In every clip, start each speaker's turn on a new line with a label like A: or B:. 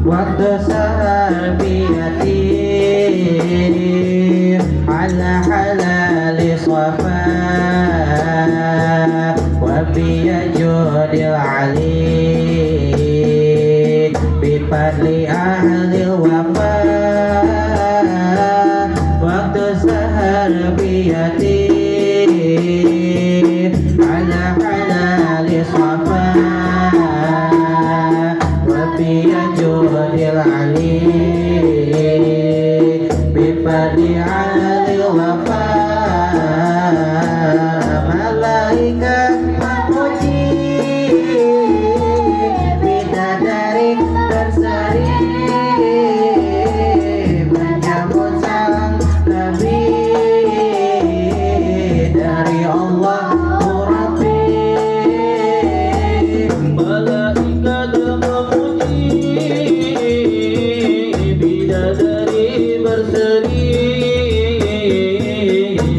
A: waktu sahar biyati ala halali safa wa biyajudil ali bifadli ahli wafa waktu sahar biyati ala halali safa biyajudil ali bifadli ahli wafa malaikat memuji bidadari berseri menyambut salam nabi dari Allah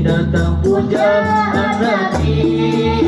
A: datang puja Nabi